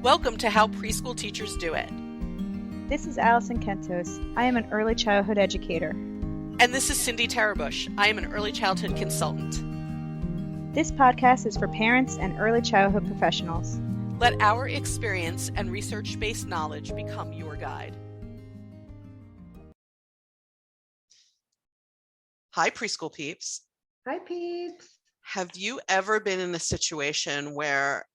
Welcome to How Preschool Teachers Do It. This is Alison Kentos. I am an early childhood educator. And this is Cindy Tarabush. I am an early childhood consultant. This podcast is for parents and early childhood professionals. Let our experience and research-based knowledge become your guide. Hi, preschool peeps. Hi, peeps. Have you ever been in a situation where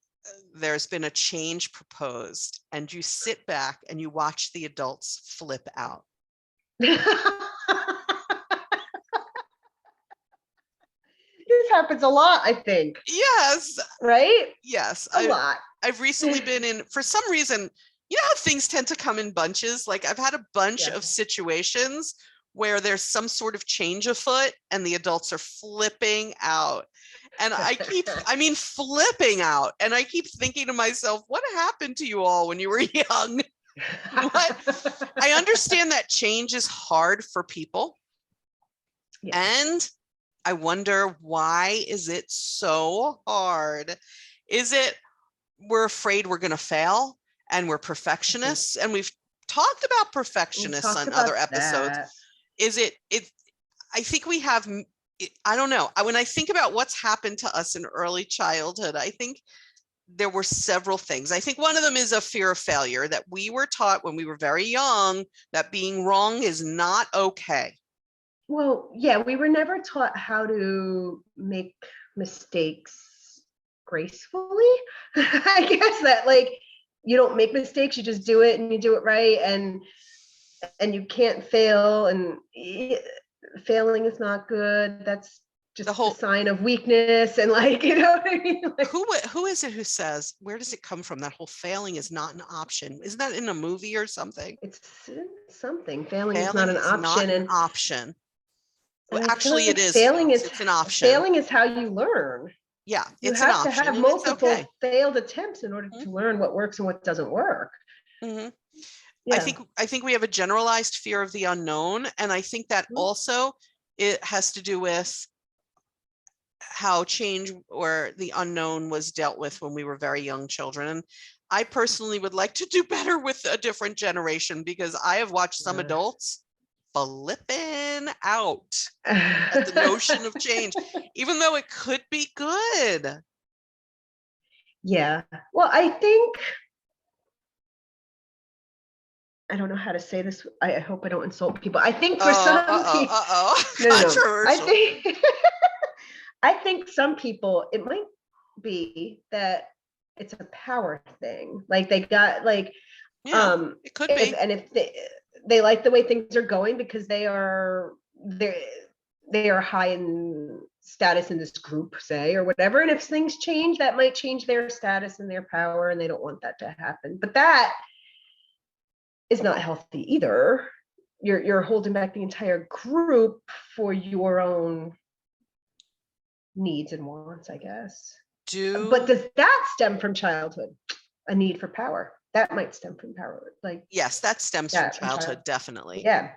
there's been a change proposed and you sit back and you watch the adults flip out? This happens a lot, I think. Yes. Right? Yes. A lot. I've recently been in, for some reason, you know how things tend to come in bunches? Like I've had a bunch of situations where there's some sort of change afoot and the adults are flipping out. And flipping out. And I keep thinking to myself, what happened to you all when you were young? What? I understand that change is hard for people. Yeah. And I wonder, why is it so hard? Is it we're afraid we're going to fail and we're perfectionists? And we've talked about perfectionists on other episodes. Is it, I think we have, I don't know. When I think about what's happened to us in early childhood, I think there were several things. I think one of them is a fear of failure, that we were taught when we were very young that being wrong is not okay. Well, yeah, we were never taught how to make mistakes gracefully. I guess that you don't make mistakes, you just do it and you do it right, and you can't fail, and failing is not good. That's just a sign of weakness, and you know what I mean? Who is it who says, where does it come from? That whole failing is not an option. Isn't that in a movie or something? It's something. Failing is not an option. Not an option. Well, actually, it is. It's an option. Failing is how you learn. Yeah, it's an option. You have to have multiple failed attempts in order to learn what works and what doesn't work. Mm-hmm. Yeah. I think we have a generalized fear of the unknown, and I think that also it has to do with how change or the unknown was dealt with when we were very young children. And I personally would like to do better with a different generation, because I have watched some adults flipping out at the notion of change, even though it could be good. Yeah. Well, I think, I don't know how to say this. I hope I don't insult people. I think for some people, I think some people, it might be that it's a power thing. They got it could be. And if they like the way things are going because they are high in status in this group, say, or whatever. And if things change, that might change their status and their power, and they don't want that to happen. But that is not healthy either. You're holding back the entire group for your own needs and wants, I guess. But does that stem from childhood? A need for power? That might stem from power. Yes, that stems from childhood, definitely. Yeah.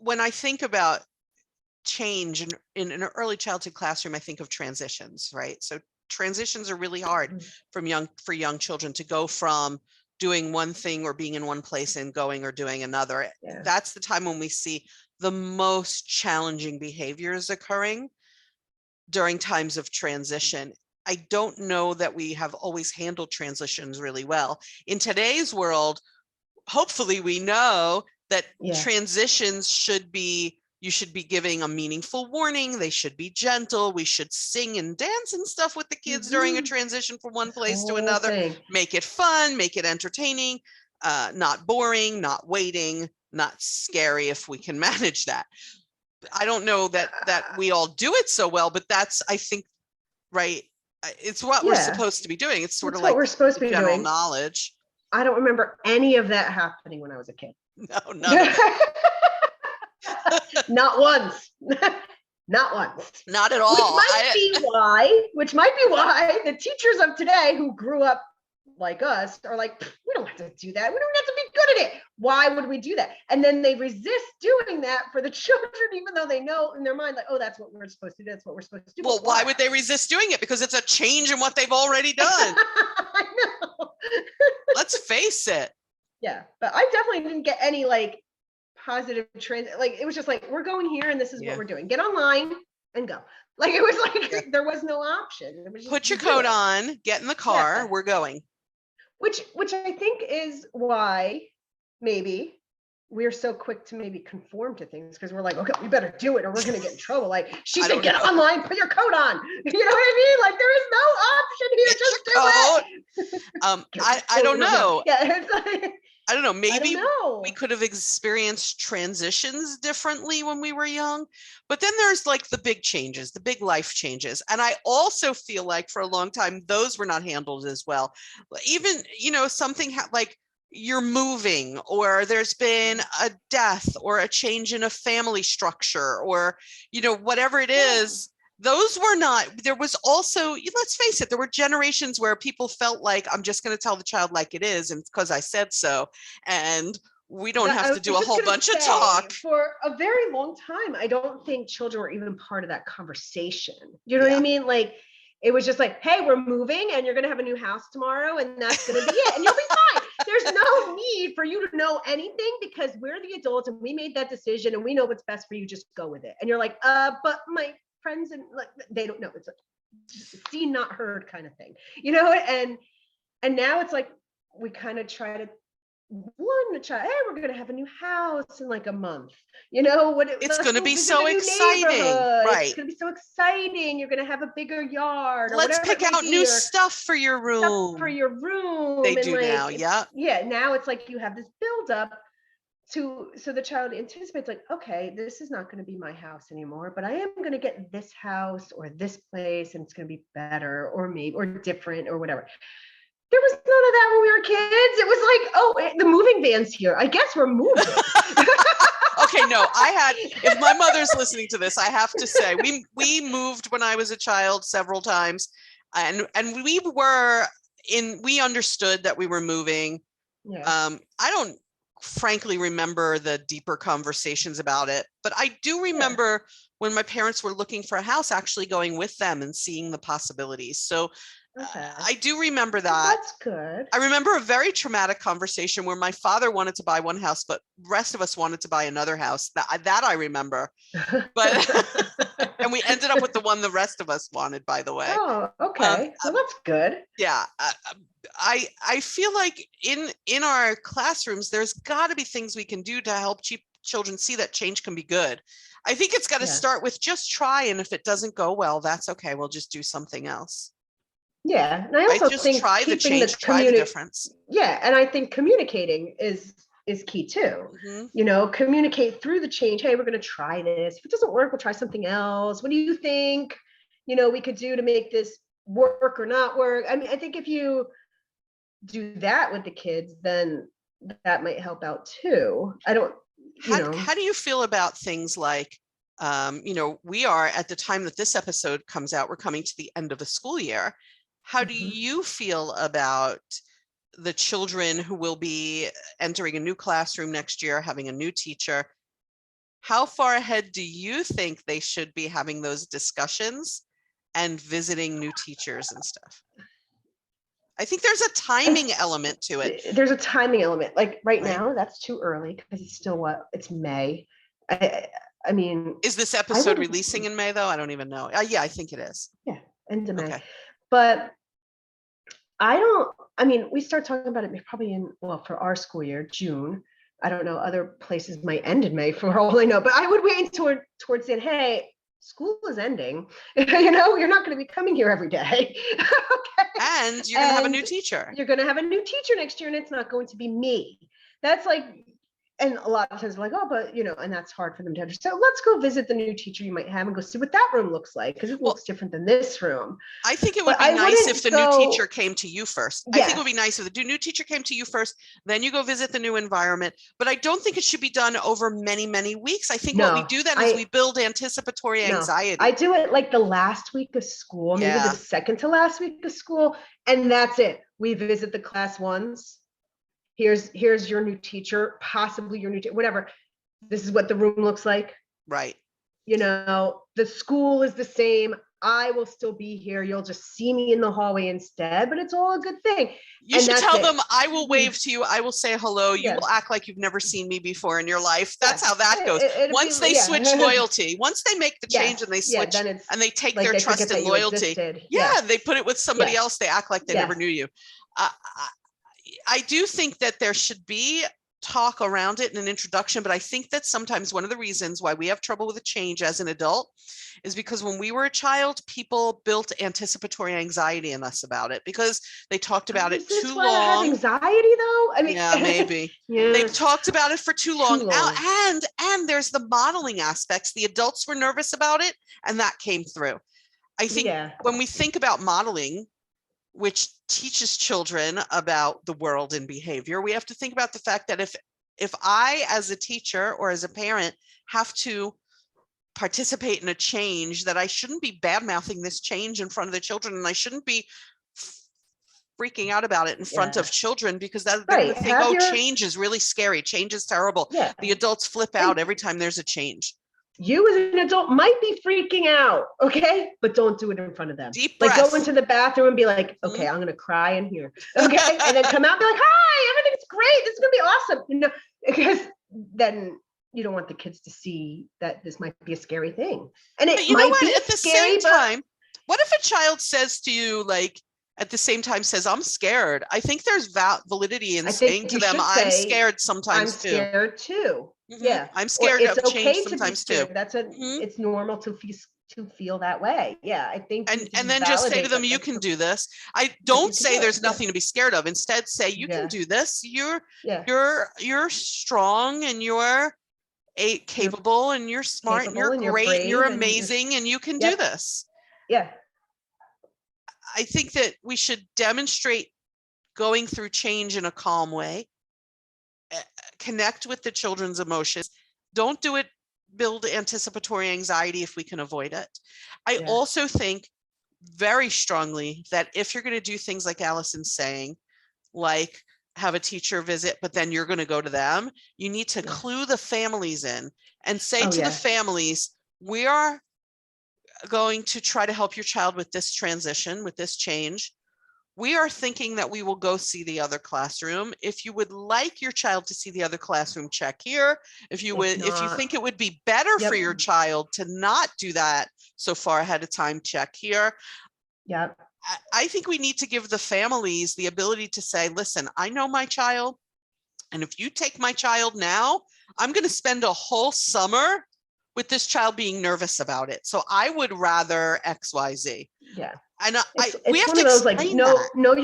When I think about change in an early childhood classroom, I think of transitions, right? So transitions are really hard for young children to go from doing one thing or being in one place and going or doing another. Yeah. That's the time when we see the most challenging behaviors occurring during times of transition. I don't know that we have always handled transitions really well. In today's world, hopefully we know that transitions you should be giving a meaningful warning. They should be gentle. We should sing and dance and stuff with the kids during a transition from one place to another. Make it fun, make it entertaining, not boring, not waiting, not scary if we can manage that. I don't know that we all do it so well, but that's, I think, right. It's what we're supposed to be doing. It's sort of like what we're supposed to be general doing. Knowledge. I don't remember any of that happening when I was a kid. No, none of it. Not once. Not once. Not at all. Which might be why the teachers of today who grew up like us are like, we don't have to do that. We don't have to be good visited it. Why would we do that? And then they resist doing that for the children, even though they know in their mind, like, oh, that's what we're supposed to do. That's what we're supposed to do. Well, why would they resist doing it? Because it's a change in what they've already done. I know. Let's face it. Yeah, but I definitely didn't get any like positive trend. Like it was just like, we're going here and this is what we're doing. Get online and go. Like it was like there was no option. It was just, put your coat on, get in the car, we're going. Which I think is why maybe we're so quick to maybe conform to things, because we're like, okay, we better do it or we're gonna get in trouble. Like she said, get online, put your coat on. You know what I mean? Like there is no option here. Just do it. I don't know. Yeah, it's like, I don't know. Maybe know. We could have experienced transitions differently when we were young, but then there's like the big changes, the big life changes. And I also feel like for a long time, those were not handled as well. Even, something like you're moving, or there's been a death or a change in a family structure, or, whatever it is. Those were not, there was also, let's face it, there were generations where people felt like, I'm just going to tell the child like it is, and it's because I said so. And we don't have to do a whole bunch of talk. For a very long time, I don't think children were even part of that conversation. You know what I mean? Like, it was just like, hey, we're moving and you're going to have a new house tomorrow and that's going to be it. And you'll be fine. There's no need for you to know anything because we're the adults and we made that decision and we know what's best for you. Just go with it. And you're like, but my friends and like they don't know. It's a seen not heard kind of thing, and now it's like we kind of try to hey, we're gonna have a new house in like a month, it's gonna be so exciting, right? It's gonna be so exciting. You're gonna have a bigger yard, let's pick out new stuff for your room. They do now. Now it's like you have this build up so the child anticipates like, okay, this is not going to be my house anymore, but I am going to get this house or this place and it's going to be better or maybe or different or whatever. There was none of that when we were kids. It was like, oh, the moving van's here. I guess we're moving. Okay, no, if my mother's listening to this, I have to say we moved when I was a child several times and we understood that we were moving. Yeah. I don't frankly remember the deeper conversations about it, but I do remember when my parents were looking for a house, actually going with them and seeing the possibilities. So I do remember that. Well, that's good. I remember a very traumatic conversation where my father wanted to buy one house, but the rest of us wanted to buy another house. That I remember. But and we ended up with the one the rest of us wanted, by the way. Oh, okay. Well, that's good. Yeah. I feel like in our classrooms, there's got to be things we can do to help children see that change can be good. I think it's got to start with just try. And if it doesn't go well, that's okay. We'll just do something else. Yeah. And I also think try the change, try the difference. Yeah. And I think communicating is key too. Mm-hmm. Communicate through the change. Hey, we're going to try this. If it doesn't work, we'll try something else. What do you think, we could do to make this work or not work? I mean, I think if you do that with the kids, then that might help out too. I don't, How do you feel about things like, we are at the time that this episode comes out, we're coming to the end of the school year. How do you feel about the children who will be entering a new classroom next year, having a new teacher? How far ahead do you think they should be having those discussions and visiting new teachers and stuff? I think there's a timing element to it. There's a timing element. Like right now, that's too early because it's still it's May. I mean, is this episode releasing in May though? I don't even know. Yeah, I think it is. Yeah, end of May. Okay. But we start talking about it probably for our school year, June. I don't know, other places might end in May for all I know, but I would wait towards the end. Hey, school is ending. You're not going to be coming here every day. Okay. And you're going to have a new teacher. You're going to have a new teacher next year, and it's not going to be me. That's like, and a lot of times like, oh, but and that's hard for them to understand. So let's go visit the new teacher you might have and go see what that room looks like, because it looks different than this room. I think it would be nice if the new teacher came to you first. I think it would be nice if the new teacher came to you first, then you go visit the new environment. But I don't think it should be done over many, many weeks. I think what we do then is we build anticipatory anxiety. I do it like the last week of school, maybe the second to last week of school, and that's it. We visit the class once. Here's your new teacher, possibly your new whatever. This is what the room looks like. Right. The school is the same. I will still be here. You'll just see me in the hallway instead, but it's all a good thing. You should tell them, I will wave to you. I will say hello. You will act like you've never seen me before in your life. That's how that goes. Once they switch loyalty, once they make the change and they switch and they take their trust and loyalty. They put it with somebody else. They act like they never knew you. I do think that there should be talk around it in an introduction, but I think that sometimes one of the reasons why we have trouble with a change as an adult is because when we were a child, people built anticipatory anxiety in us about it because they talked about it too long. I have anxiety though? I mean, yeah, maybe. They talked about it for too long. And there's the modeling aspects. The adults were nervous about it, and that came through. I think when we think about modeling, which teaches children about the world and behavior, we have to think about the fact that if I, as a teacher or as a parent, have to participate in a change, that I shouldn't be bad-mouthing this change in front of the children, and I shouldn't be freaking out about it in front of children, because they're going to think, change is really scary. Change is terrible. The adults flip out every time there's a change. You as an adult might be freaking out, okay? But don't do it in front of them. Deep breath. Like go into the bathroom and be like, okay, I'm going to cry in here, okay? And then come out and be like, hi, everything's great. This is going to be awesome. Because then you don't want the kids to see that this might be a scary thing. And it might be at the same time, what if a child says to you, like, at the same time says, I'm scared? I think there's validity in saying to them, I'm scared sometimes too. I'm scared too. Yeah, I'm scared of change sometimes too. That's it's normal to feel that way. Yeah, I think. And then just say to them, you can do this. I don't say there's nothing to be scared of. Instead, say you can do this. You're strong, and you're capable, and you're smart, and you're great, and you're amazing, and you can do this. Yeah. I think that we should demonstrate going through change in a calm way. Connect with the children's emotions. Don't build anticipatory anxiety if we can avoid it. I also think very strongly that if you're going to do things like Alison's saying, like have a teacher visit, but then you're going to go to them, you need to clue the families in and say to the families, we are going to try to help your child with this transition, with this change. We are thinking that we will go see the other classroom. If you would like your child to see the other classroom, check here. If you think it would be better for your child to not do that so far ahead of time, check here. Yeah. I think we need to give the families the ability to say, listen, I know my child, and if you take my child now, I'm going to spend a whole summer with this child being nervous about it. So I would rather X, Y, Z. Yeah. And we have to explain know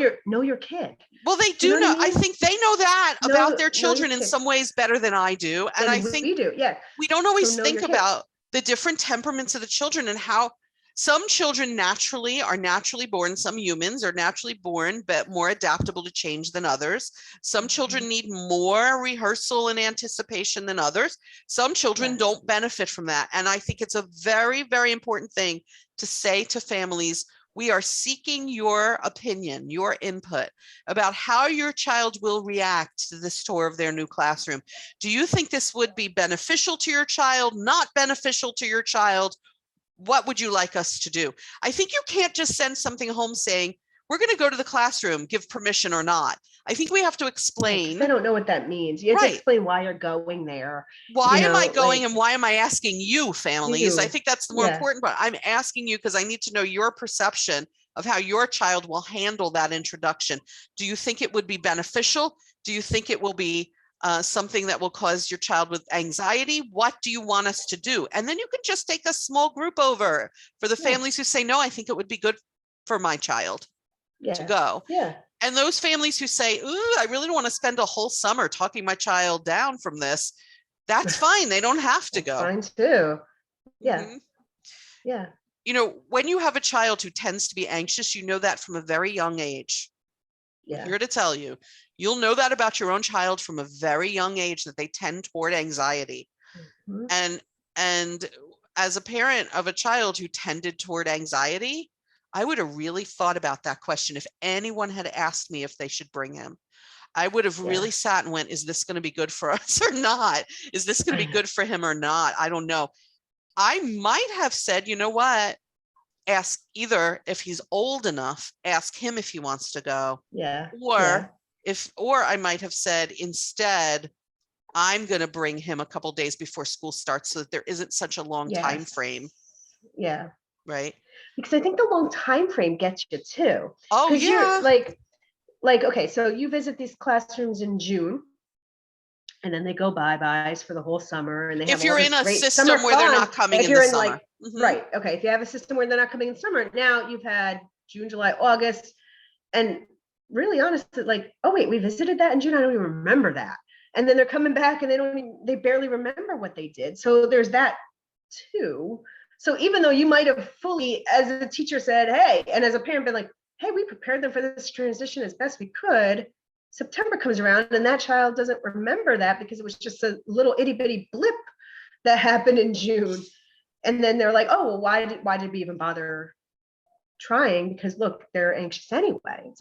your kid. Well, they do know. I think they know that about their children in some ways better than I do. And I think we do. Yeah. We don't always think about the different temperaments of the children and how some children are naturally born. Some humans are naturally born, but more adaptable to change than others. Some children need more rehearsal and anticipation than others. Some children don't benefit from that. And I think it's a very, very important thing to say to families, we are seeking your opinion, your input about how your child will react to this tour of their new classroom. Do you think this would be beneficial to your child, not beneficial to your child? What would you like us to do? I think you can't just send something home saying, we're going to go to the classroom, give permission or not. I think we have to explain. I don't know what that means. You have to explain why you're going there. Why am I going and why am I asking you, families? I think that's the more important part. I'm asking you because I need to know your perception of how your child will handle that introduction. Do you think it would be beneficial? Do you think it will be something that will cause your child with anxiety? What do you want us to do? And then you can just take a small group over for the families who say, no, I think it would be good for my child to go. Yeah. And those families who say, ooh, I really don't want to spend a whole summer talking my child down from this, that's fine. They don't have to go. Fine too. Yeah. Mm-hmm. Yeah. You know, when you have a child who tends to be anxious, you know that from a very young age. Yeah. I'm here to tell you, you'll know that about your own child from a very young age, that they tend toward anxiety. Mm-hmm. And as a parent of a child who tended toward anxiety, I would have really thought about that question if anyone had asked me if they should bring him. I would have really sat and went, is this going to be good for us or not? Is this going to be good for him or not? I don't know. I might have said, you know what? Ask either if he's old enough, ask him if he wants to go. Yeah. Or or I might have said instead, I'm going to bring him a couple days before school starts so that there isn't such a long time frame. Yeah. Right. Because I think the long time frame gets you too. Oh, because yeah. you're like, okay, so you visit these classrooms in June, and then they go bye-byes for the whole summer, and they have if you're all in this a great system summer where they're fun. not coming If in you're the in summer. Right. Okay. If you have a system where they're not coming in summer, now you've had June, July, August, and really honestly, like, oh wait, we visited that in June. I don't even remember that. And then they're coming back and they barely remember what they did. So there's that too. So even though you might have fully, as a teacher said, hey, and as a parent been like, hey, we prepared them for this transition as best we could, September comes around and that child doesn't remember that because it was just a little itty bitty blip that happened in June. And then they're like, oh, well, why did we even bother trying? Because look, they're anxious anyway.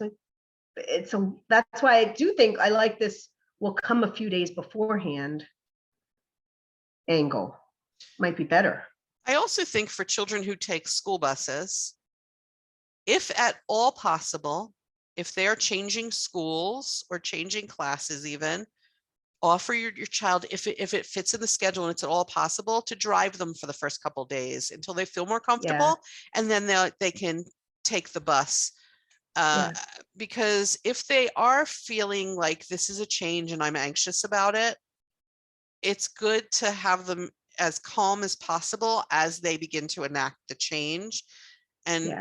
That's why I do think I like this will come a few days beforehand angle. Might be better. I also think for children who take school buses, if at all possible, if they're changing schools or changing classes even, offer your child, if it fits in the schedule and it's at all possible, to drive them for the first couple of days until they feel more comfortable, and then they can take the bus. Because if they are feeling like this is a change and I'm anxious about it, it's good to have them as calm as possible as they begin to enact the change. And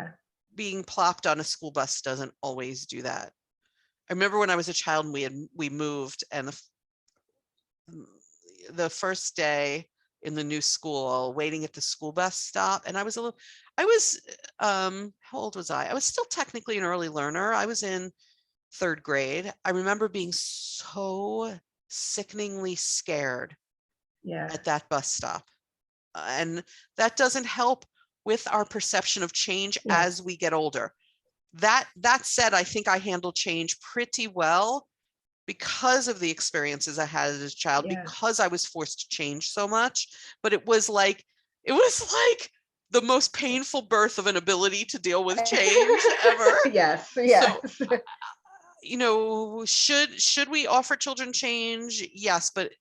being plopped on a school bus doesn't always do that. I remember when I was a child and we moved, and the first day in the new school, waiting at the school bus stop, and how old was I? I was still technically an early learner. I was in 3rd grade. I remember being so sickeningly scared at that bus stop. And that doesn't help with our perception of change as we get older. That said, I think I handled change pretty well because of the experiences I had as a child, because I was forced to change so much. But it was like the most painful birth of an ability to deal with change ever. Yes. So, should we offer children change? Yes, but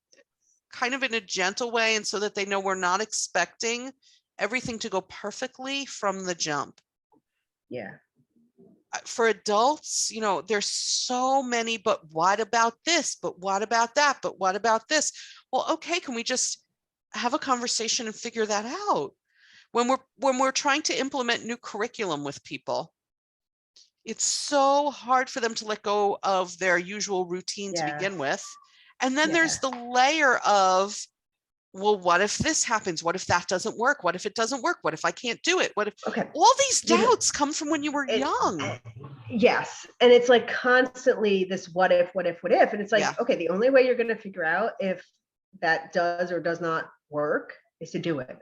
kind of in a gentle way, and so that they know we're not expecting everything to go perfectly from the jump. For adults, there's so many, but what about this? But what about that? But what about this? Well, okay, can we just have a conversation and figure that out? When we're trying to implement new curriculum with people, it's so hard for them to let go of their usual routine to begin with. And then there's the layer of, well, what if this happens? What if that doesn't work? What if it doesn't work? What if I can't do it? What if all these doubts come from when you were young? Yes. And it's like constantly this what if. And it's like, okay, the only way you're going to figure out if that does or does not work is to do it.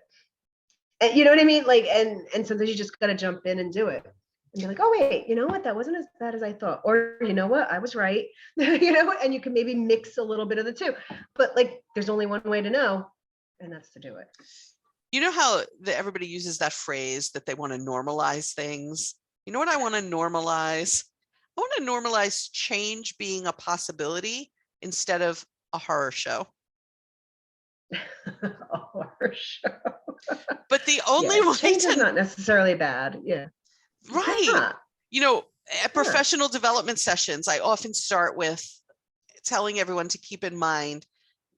And you know what I mean? Like, and sometimes you just got to jump in and do it. And be like, oh, wait, you know what? That wasn't as bad as I thought. Or, you know what? I was right. And you can maybe mix a little bit of the two. But like, there's only one way to know, and that's to do it. You know how everybody uses that phrase that they want to normalize things? You know what I want to normalize? I want to normalize change being a possibility instead of a horror show. A horror show. But the only way change is not necessarily bad. Right. At professional development sessions, I often start with telling everyone to keep in mind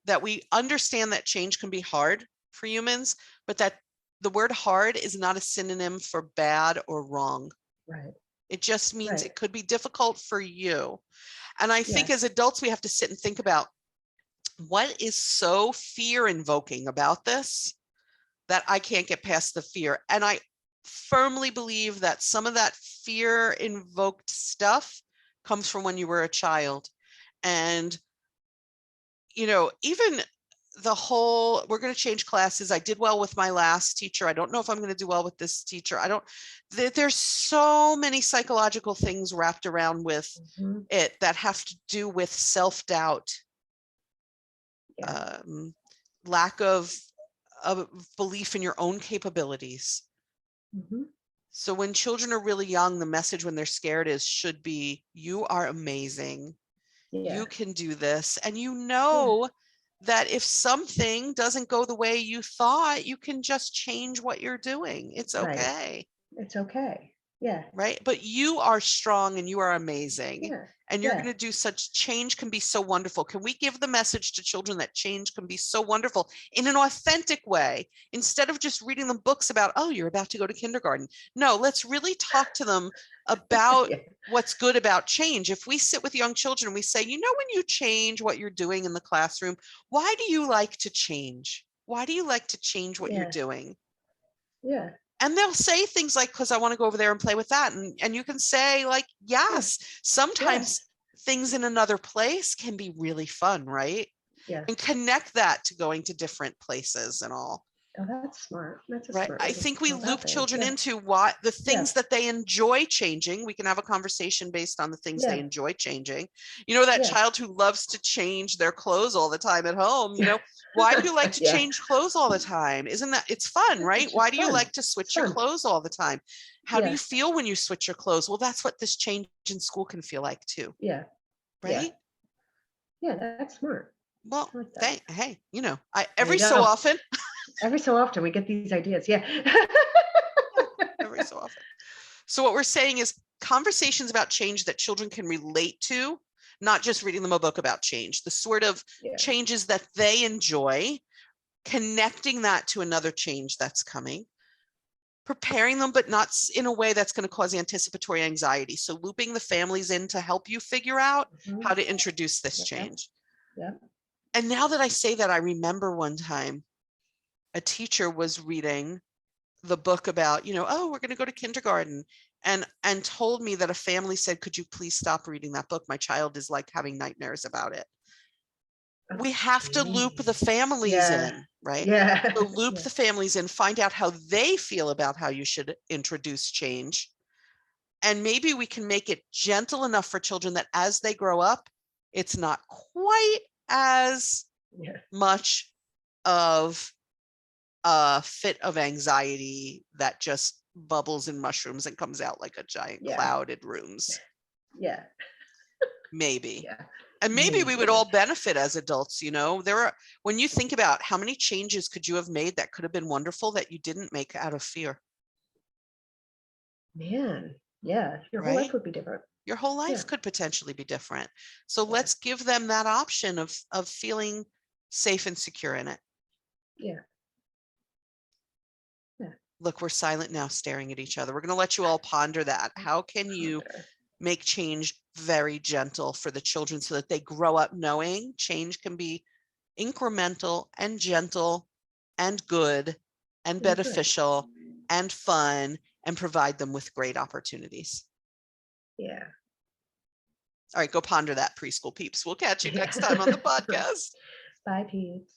that we understand that change can be hard for humans, but that the word hard is not a synonym for bad or wrong. Right. It just means it could be difficult for you. And I think as adults, we have to sit and think about what is so fear invoking about this that I can't get past the fear. And I firmly believe that some of that fear invoked stuff comes from when you were a child. And, even the whole, we're going to change classes. I did well with my last teacher. I don't know if I'm going to do well with this teacher. There's so many psychological things wrapped around with it that have to do with self-doubt, lack of belief in your own capabilities. So when children are really young, the message when they're scared should be, you are amazing. You can do this. And you know that if something doesn't go the way you thought, you can just change what you're doing. It's okay. It's okay. Yeah. Right. But you are strong and you are amazing. Yeah. And you're going to do such change can be so wonderful. Can we give the message to children that change can be so wonderful in an authentic way, instead of just reading them books about, oh, you're about to go to kindergarten? No, let's really talk to them about what's good about change. If we sit with young children and we say, you know, when you change what you're doing in the classroom, why do you like to change? Why do you like to change what you're doing? Yeah. And they'll say things like, because I want to go over there and play with that. And you can say, like, yes, sometimes things in another place can be really fun, right? Yeah. And connect that to going to different places and all. Oh, that's smart. That's a right. smart. I think we loop children into what the things that they enjoy changing. We can have a conversation based on the things they enjoy changing. You know, that child who loves to change their clothes all the time at home, you know, why do you like to change clothes all the time? Isn't that, it's fun, right? Why do you like to switch your clothes all the time? How do you feel when you switch your clothes? Well, that's what this change in school can feel like too. Yeah. Right. Yeah, that's smart. Well, like hey, you know, every so often we get these ideas. Yeah. Every so often. So what we're saying is conversations about change that children can relate to, not just reading them a book about change, the sort of changes that they enjoy, connecting that to another change that's coming, preparing them, but not in a way that's going to cause anticipatory anxiety. So looping the families in to help you figure out how to introduce this change. Yeah. And now that I say that, I remember one time a teacher was reading the book about, you know, oh, we're going to go to kindergarten, and told me that a family said, could you please stop reading that book? My child is like having nightmares about it. We have to loop the families in, right? Yeah. So loop the families in, find out how they feel about how you should introduce change. And maybe we can make it gentle enough for children that as they grow up, it's not quite as much of a fit of anxiety that just bubbles and mushrooms and comes out like a giant cloud in rooms. Yeah. Maybe. Yeah. And maybe we would all benefit as adults, you know. When you think about how many changes could you have made that could have been wonderful that you didn't make out of fear. Man, yeah, your whole life would be different. Your whole life could potentially be different. So let's give them that option of feeling safe and secure in it. Yeah. Look, we're silent now, staring at each other. We're going to let you all ponder that. How can you make change very gentle for the children so that they grow up knowing change can be incremental and gentle and good and beneficial and fun, and provide them with great opportunities? Yeah. All right, go ponder that, preschool peeps. We'll catch you next time on the podcast. Bye, peeps.